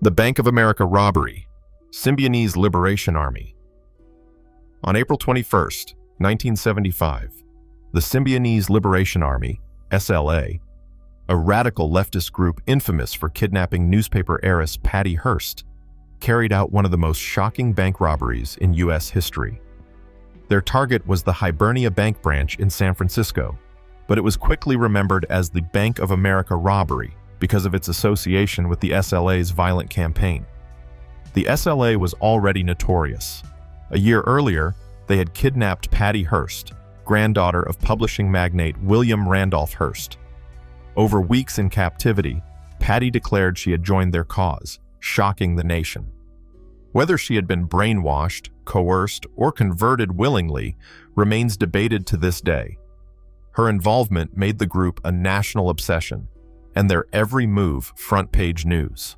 The Bank of America robbery, Symbionese Liberation Army. On April 21, 1975, the Symbionese Liberation Army, SLA, a radical leftist group infamous for kidnapping newspaper heiress Patty Hearst, carried out one of the most shocking bank robberies in U.S. history. Their target was the Hibernia Bank branch in San Francisco, but it was quickly remembered as the Bank of America robbery because of its association with the SLA's violent campaign. The SLA was already notorious. A year earlier, they had kidnapped Patty Hearst, granddaughter of publishing magnate William Randolph Hearst. Over weeks in captivity, Patty declared she had joined their cause, shocking the nation. Whether she had been brainwashed, coerced, or converted willingly remains debated to this day. Her involvement made the group a national obsession, and their every move front-page news.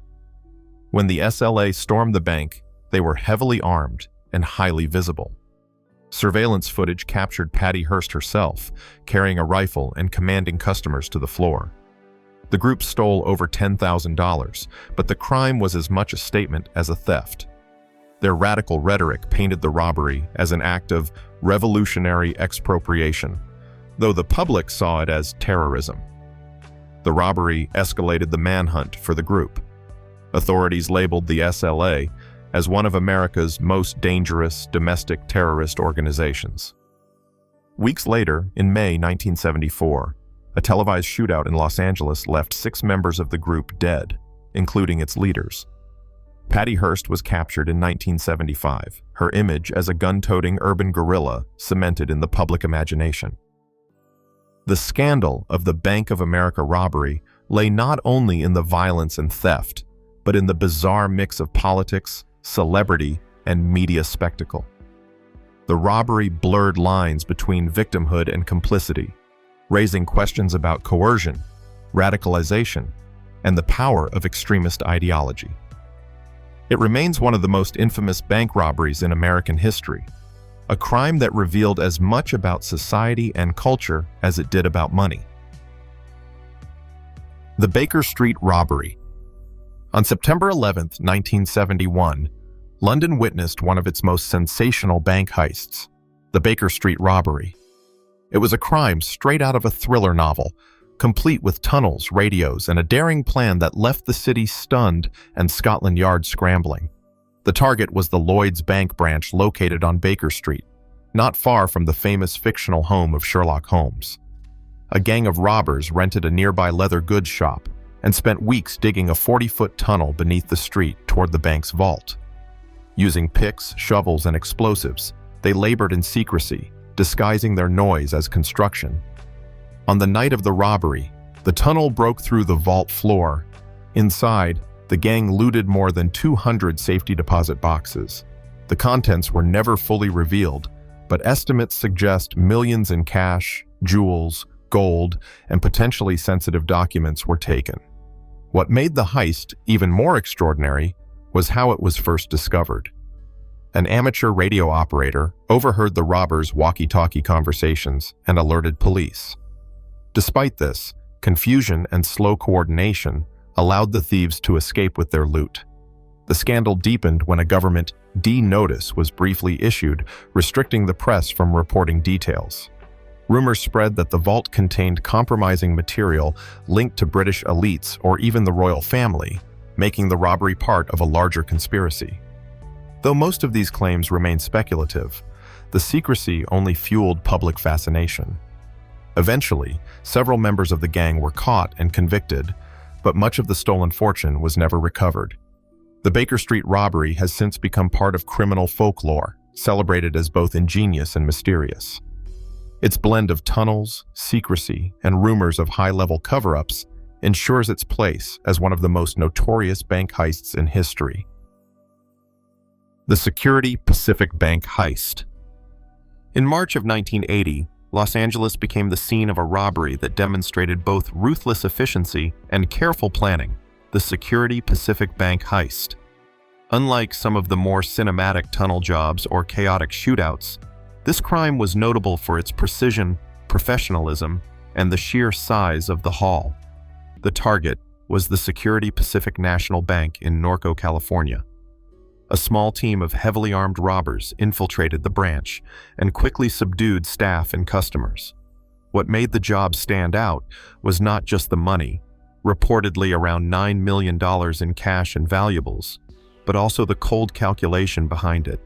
When the SLA stormed the bank, they were heavily armed and highly visible. Surveillance footage captured Patty Hearst herself, carrying a rifle and commanding customers to the floor. The group stole over $10,000, but the crime was as much a statement as a theft. Their radical rhetoric painted the robbery as an act of revolutionary expropriation, though the public saw it as terrorism. The robbery escalated the manhunt for the group. Authorities labeled the SLA as one of America's most dangerous domestic terrorist organizations. Weeks later, in May 1974, a televised shootout in Los Angeles left 6 members of the group dead, including its leaders. Patty Hearst was captured in 1975, her image as a gun-toting urban guerrilla cemented in the public imagination. The scandal of the Bank of America robbery lay not only in the violence and theft, but in the bizarre mix of politics, celebrity, and media spectacle. The robbery blurred lines between victimhood and complicity, raising questions about coercion, radicalization, and the power of extremist ideology. It remains one of the most infamous bank robberies in American history, a crime that revealed as much about society and culture as it did about money. The Baker Street Robbery. On September 11, 1971, London witnessed one of its most sensational bank heists, the Baker Street Robbery. It was a crime straight out of a thriller novel, complete with tunnels, radios, and a daring plan that left the city stunned and Scotland Yard scrambling. The target was the Lloyd's Bank branch located on Baker Street, not far from the famous fictional home of Sherlock Holmes. A gang of robbers rented a nearby leather goods shop and spent weeks digging a 40-foot tunnel beneath the street toward the bank's vault. Using picks, shovels, and explosives, they labored in secrecy, disguising their noise as construction. On the night of the robbery, the tunnel broke through the vault floor. Inside, the gang looted more than 200 safety deposit boxes. The contents were never fully revealed, but estimates suggest millions in cash, jewels, gold, and potentially sensitive documents were taken. What made the heist even more extraordinary was how it was first discovered. An amateur radio operator overheard the robbers' walkie-talkie conversations and alerted police. Despite this, confusion and slow coordination allowed the thieves to escape with their loot. The scandal deepened when a government D-notice was briefly issued, restricting the press from reporting details. Rumors spread that the vault contained compromising material linked to British elites or even the royal family, making the robbery part of a larger conspiracy. Though most of these claims remain speculative, the secrecy only fueled public fascination. Eventually, several members of the gang were caught and convicted, but much of the stolen fortune was never recovered. The Baker Street robbery has since become part of criminal folklore, celebrated as both ingenious and mysterious. Its blend of tunnels, secrecy, and rumors of high-level cover-ups ensures its place as one of the most notorious bank heists in history. The Security Pacific Bank Heist. In March of 1980, Los Angeles became the scene of a robbery that demonstrated both ruthless efficiency and careful planning, the Security Pacific Bank Heist. Unlike some of the more cinematic tunnel jobs or chaotic shootouts, this crime was notable for its precision, professionalism, and the sheer size of the haul. The target, was the Security Pacific National Bank in Norco, California. A small team of heavily armed robbers infiltrated the branch and quickly subdued staff and customers. What made the job stand out was not just the money, reportedly around $9 million in cash and valuables, but also the cold calculation behind it.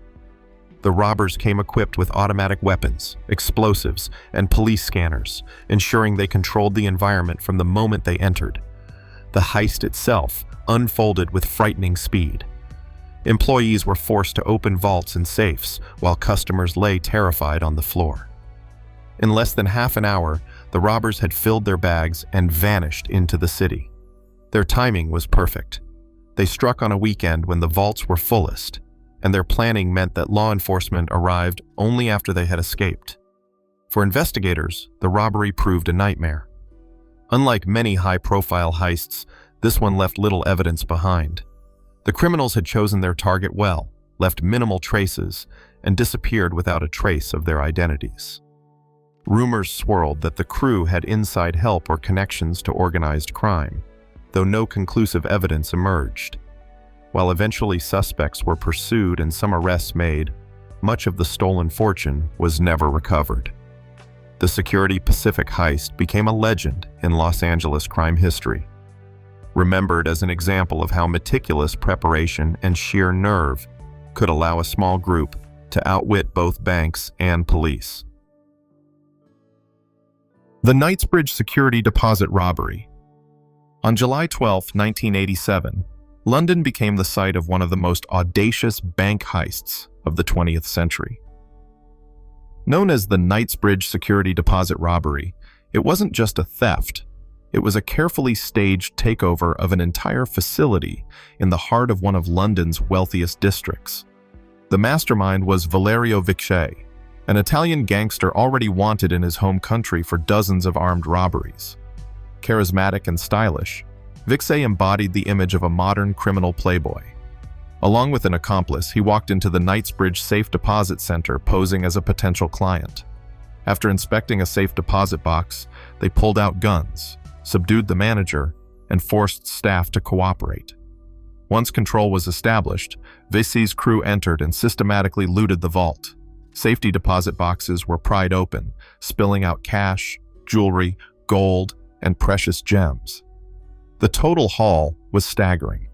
The robbers came equipped with automatic weapons, explosives, and police scanners, ensuring they controlled the environment from the moment they entered. The heist itself unfolded with frightening speed. Employees were forced to open vaults and safes, while customers lay terrified on the floor. In less than half an hour, the robbers had filled their bags and vanished into the city. Their timing was perfect. They struck on a weekend when the vaults were fullest, and their planning meant that law enforcement arrived only after they had escaped. For investigators, the robbery proved a nightmare. Unlike many high-profile heists, this one left little evidence behind. The criminals had chosen their target well, left minimal traces, and disappeared without a trace of their identities. Rumors swirled that the crew had inside help or connections to organized crime, though no conclusive evidence emerged. While eventually suspects were pursued and some arrests made, much of the stolen fortune was never recovered. The Security Pacific heist became a legend in Los Angeles crime history, remembered as an example of how meticulous preparation and sheer nerve could allow a small group to outwit both banks and police. The Knightsbridge security deposit robbery. On July 12, 1987, London became the site of one of the most audacious bank heists of the 20th century. Known as the Knightsbridge security deposit robbery, it wasn't just a theft. It was a carefully staged takeover of an entire facility in the heart of one of London's wealthiest districts. The mastermind was Valerio Vicce, an Italian gangster already wanted in his home country for dozens of armed robberies. Charismatic and stylish, Vicce embodied the image of a modern criminal playboy. Along with an accomplice, he walked into the Knightsbridge Safe Deposit Center posing as a potential client. After inspecting a safe deposit box, they pulled out guns, subdued the manager, and forced staff to cooperate. Once control was established, Vicce's crew entered and systematically looted the vault. Safety deposit boxes were pried open, spilling out cash, jewelry, gold, and precious gems. The total haul was staggering,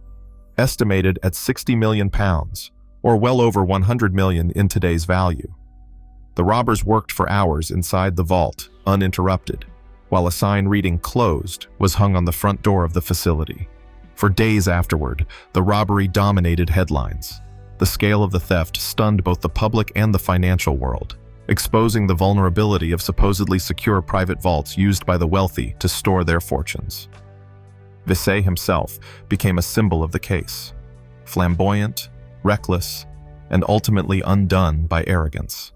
estimated at £60 million, or well over 100 million in today's value. The robbers worked for hours inside the vault, uninterrupted, while a sign reading "Closed" was hung on the front door of the facility. For days afterward, the robbery dominated headlines. The scale of the theft stunned both the public and the financial world, exposing the vulnerability of supposedly secure private vaults used by the wealthy to store their fortunes. Vicce himself became a symbol of the case, flamboyant, reckless, and ultimately undone by arrogance.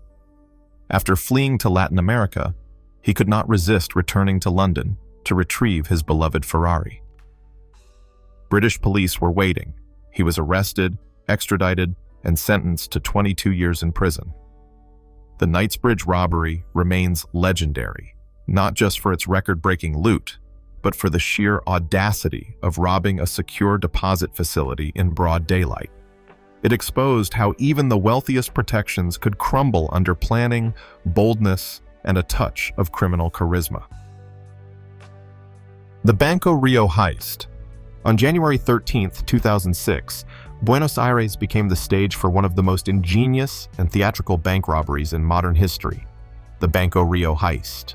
After fleeing to Latin America, he could not resist returning to London to retrieve his beloved Ferrari. British police were waiting. He was arrested, extradited, and sentenced to 22 years in prison. The Knightsbridge robbery remains legendary, not just for its record-breaking loot, but for the sheer audacity of robbing a secure deposit facility in broad daylight. It exposed how even the wealthiest protections could crumble under planning, boldness, and a touch of criminal charisma. The Banco Río Heist. On January 13, 2006, Buenos Aires became the stage for one of the most ingenious and theatrical bank robberies in modern history, the Banco Río Heist.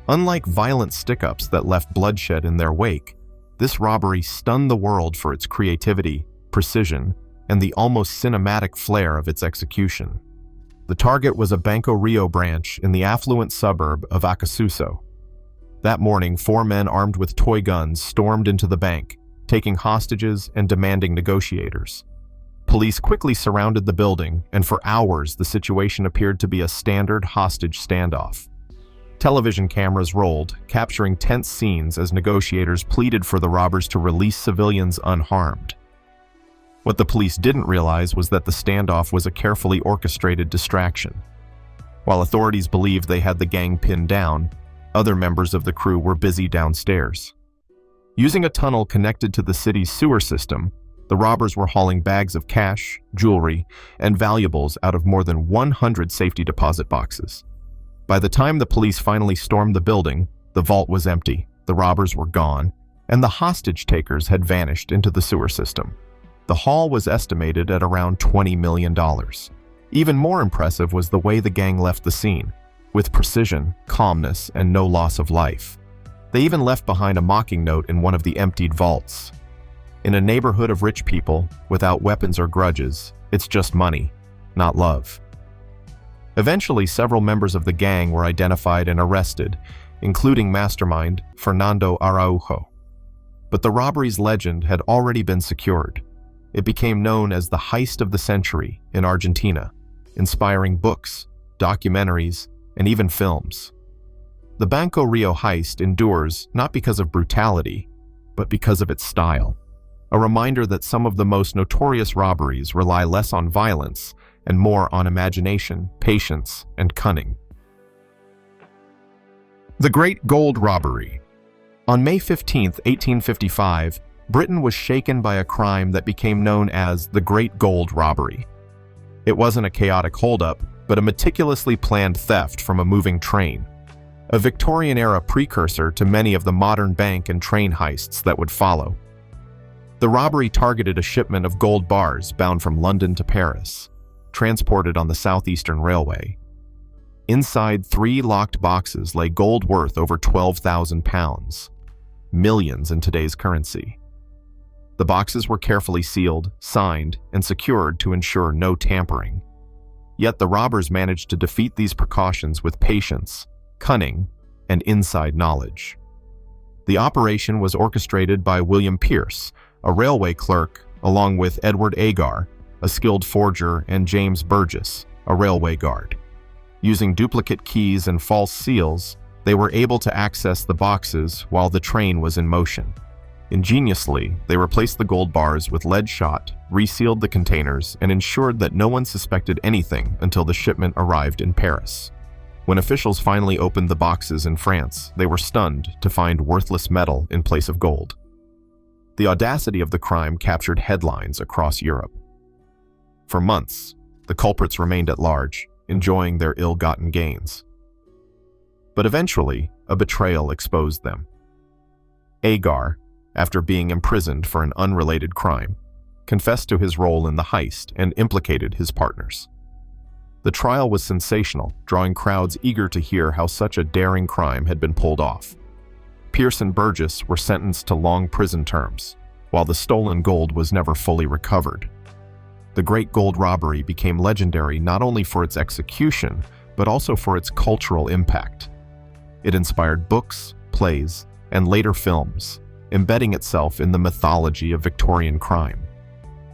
Unlike violent stick-ups that left bloodshed in their wake, this robbery stunned the world for its creativity, precision, and the almost cinematic flair of its execution. The target was a Banco Río branch in the affluent suburb of Acasuso. That morning, 4 men armed with toy guns stormed into the bank, taking hostages and demanding negotiators. Police quickly surrounded the building, and for hours the situation appeared to be a standard hostage standoff. Television cameras rolled, capturing tense scenes as negotiators pleaded for the robbers to release civilians unharmed. What the police didn't realize was that the standoff was a carefully orchestrated distraction. While authorities believed they had the gang pinned down, other members of the crew were busy downstairs. Using a tunnel connected to the city's sewer system, the robbers were hauling bags of cash, jewelry, and valuables out of more than 100 safety deposit boxes. By the time the police finally stormed the building, the vault was empty, the robbers were gone, and the hostage takers had vanished into the sewer system. The haul was estimated at around $20 million. Even more impressive was the way the gang left the scene, with precision, calmness, and no loss of life. They even left behind a mocking note in one of the emptied vaults. In a neighborhood of rich people, without weapons or grudges, it's just money, not love. Eventually, several members of the gang were identified and arrested, including mastermind Fernando Araujo. But the robbery's legend had already been secured. It became known as the heist of the century in Argentina, inspiring books, documentaries, and even films. The Banco Río Heist endures not because of brutality, but because of its style. A reminder that some of the most notorious robberies rely less on violence and more on imagination, patience, and cunning. The Great Gold Robbery. On May 15, 1855, Britain was shaken by a crime that became known as the Great Gold Robbery. It wasn't a chaotic holdup, but a meticulously planned theft from a moving train, a Victorian-era precursor to many of the modern bank and train heists that would follow. The robbery targeted a shipment of gold bars bound from London to Paris, transported on the Southeastern Railway. Inside 3 locked boxes lay gold worth over £12,000, millions in today's currency. The boxes were carefully sealed, signed, and secured to ensure no tampering. Yet the robbers managed to defeat these precautions with patience, cunning, and inside knowledge. The operation was orchestrated by William Pierce, a railway clerk, along with Edward Agar, a skilled forger, and James Burgess, a railway guard. Using duplicate keys and false seals, they were able to access the boxes while the train was in motion. Ingeniously, they replaced the gold bars with lead shot, resealed the containers, and ensured that no one suspected anything until the shipment arrived in Paris. When officials finally opened the boxes in France, they were stunned to find worthless metal in place of gold. The audacity of the crime captured headlines across Europe. For months, the culprits remained at large, enjoying their ill-gotten gains. But eventually, a betrayal exposed them. Agar, after being imprisoned for an unrelated crime, confessed to his role in the heist and implicated his partners. The trial was sensational, drawing crowds eager to hear how such a daring crime had been pulled off. Pierce and Burgess were sentenced to long prison terms, while the stolen gold was never fully recovered. The Great Gold Robbery became legendary not only for its execution, but also for its cultural impact. It inspired books, plays, and later films, embedding itself in the mythology of Victorian crime.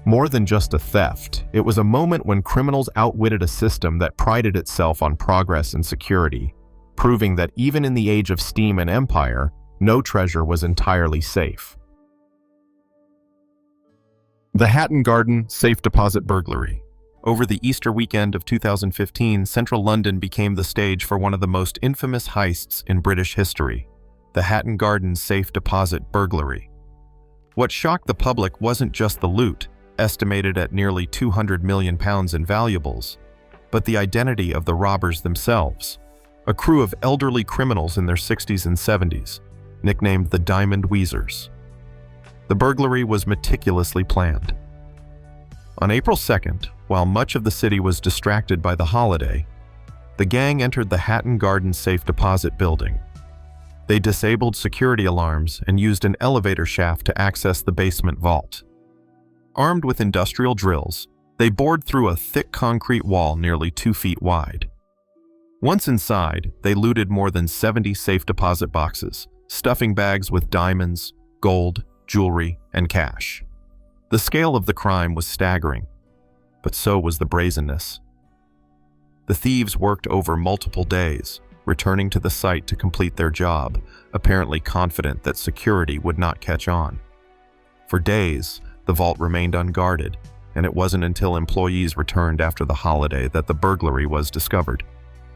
More than just a theft, it was a moment when criminals outwitted a system that prided itself on progress and security, proving that even in the age of steam and empire, no treasure was entirely safe. The Hatton Garden Safe Deposit Burglary. Over the Easter weekend of 2015, central London became the stage for one of the most infamous heists in British history, the Hatton Garden Safe Deposit Burglary. What shocked the public wasn't just the loot, estimated at nearly £200 million in valuables, but the identity of the robbers themselves, a crew of elderly criminals in their 60s and 70s, nicknamed the Diamond Wheezers. The burglary was meticulously planned. On April 2nd, while much of the city was distracted by the holiday, the gang entered the Hatton Garden Safe Deposit building. They disabled security alarms and used an elevator shaft to access the basement vault. Armed with industrial drills, they bored through a thick concrete wall nearly 2 feet wide. Once inside, they looted more than 70 safe deposit boxes, stuffing bags with diamonds, gold, jewelry, and cash. The scale of the crime was staggering, but so was the brazenness. The thieves worked over multiple days, returning to the site to complete their job, apparently confident that security would not catch on. For days, the vault remained unguarded, and it wasn't until employees returned after the holiday that the burglary was discovered.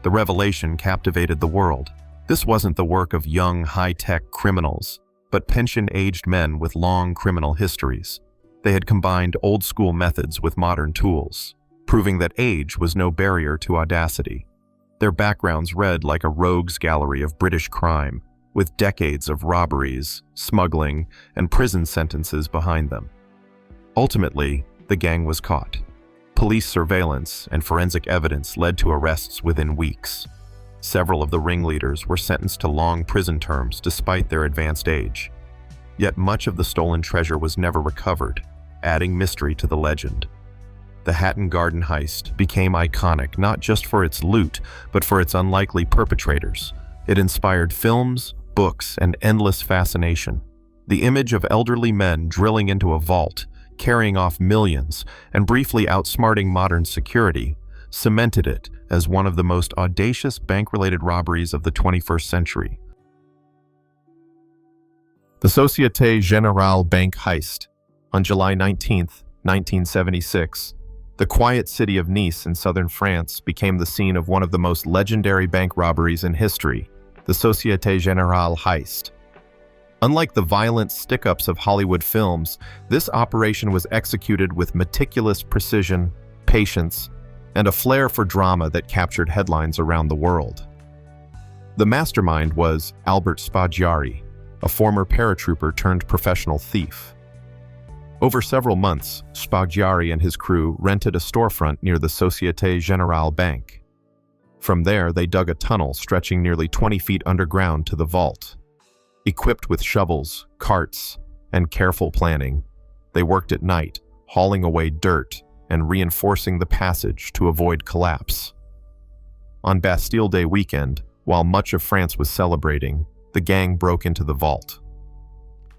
The revelation captivated the world. This wasn't the work of young, high-tech criminals. but pension-aged men with long criminal histories. They had combined old-school methods with modern tools, proving that age was no barrier to audacity. Their backgrounds read like a rogues gallery of British crime, with decades of robberies, smuggling, and prison sentences behind them. Ultimately, the gang was caught. Police surveillance and forensic evidence led to arrests within weeks. Several of the ringleaders were sentenced to long prison terms despite their advanced age. Yet much of the stolen treasure was never recovered, adding mystery to the legend. The Hatton Garden heist became iconic not just for its loot, but for its unlikely perpetrators. It inspired films, books, and endless fascination. The image of elderly men drilling into a vault, carrying off millions, and briefly outsmarting modern security cemented it as one of the most audacious bank-related robberies of the 21st century. The Société Générale bank heist. On July 19, 1976, the quiet city of Nice in southern France became the scene of one of the most legendary bank robberies in history, the Société Générale heist. Unlike the violent stick-ups of Hollywood films, this operation was executed with meticulous precision, patience, and a flair for drama that captured headlines around the world. The mastermind was Albert Spaggiari, a former paratrooper turned professional thief. Over several months, Spaggiari and his crew rented a storefront near the Société Générale bank. From there, they dug a tunnel stretching nearly 20 feet underground to the vault. Equipped with shovels, carts, and careful planning, they worked at night, hauling away dirt and reinforcing the passage to avoid collapse. On Bastille Day weekend, while much of France was celebrating, the gang broke into the vault.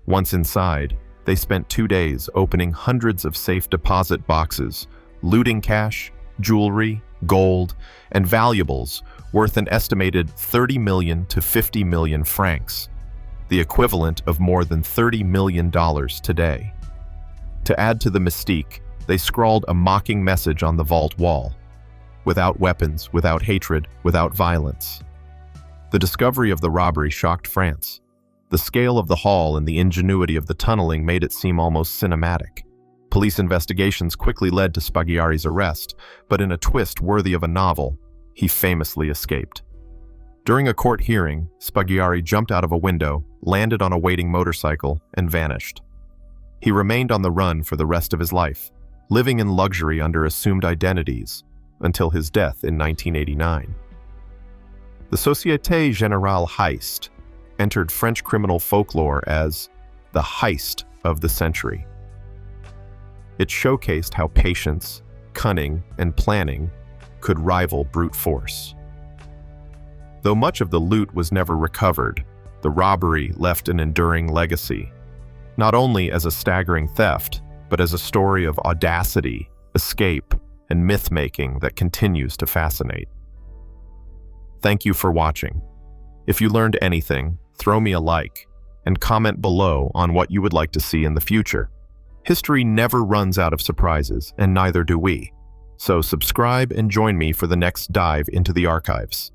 Once inside, they spent 2 days opening hundreds of safe deposit boxes, looting cash, jewelry, gold, and valuables worth an estimated 30 million to 50 million francs, the equivalent of more than $30 million today. To add to the mystique, they scrawled a mocking message on the vault wall: without weapons, without hatred, without violence. The discovery of the robbery shocked France. The scale of the haul and the ingenuity of the tunneling made it seem almost cinematic. Police investigations quickly led to Spaggiari's arrest, but in a twist worthy of a novel, he famously escaped. During a court hearing, Spaggiari jumped out of a window, landed on a waiting motorcycle, and vanished. He remained on the run for the rest of his life, living in luxury under assumed identities, until his death in 1989. The Société Générale heist entered French criminal folklore as the heist of the century. It showcased how patience, cunning, and planning could rival brute force. Though much of the loot was never recovered, the robbery left an enduring legacy, not only as a staggering theft, but as a story of audacity, escape, and myth-making that continues to fascinate. Thank you for watching. If you learned anything, throw me a like, and comment below on what you would like to see in the future. History never runs out of surprises, and neither do we. So subscribe and join me for the next dive into the archives.